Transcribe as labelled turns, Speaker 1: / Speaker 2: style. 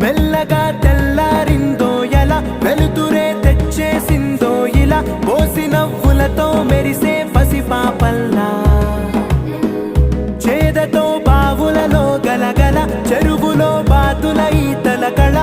Speaker 1: మెల్లగా తెల్లారిందో ఎలా వెలుతురే తెచ్చేసిందో ఇలా పోసి నవ్వులతో మెరిసే పసిపాపల్లా చేదతో బావులలో గలగల చెరువులో బాతుల ఈతల కళ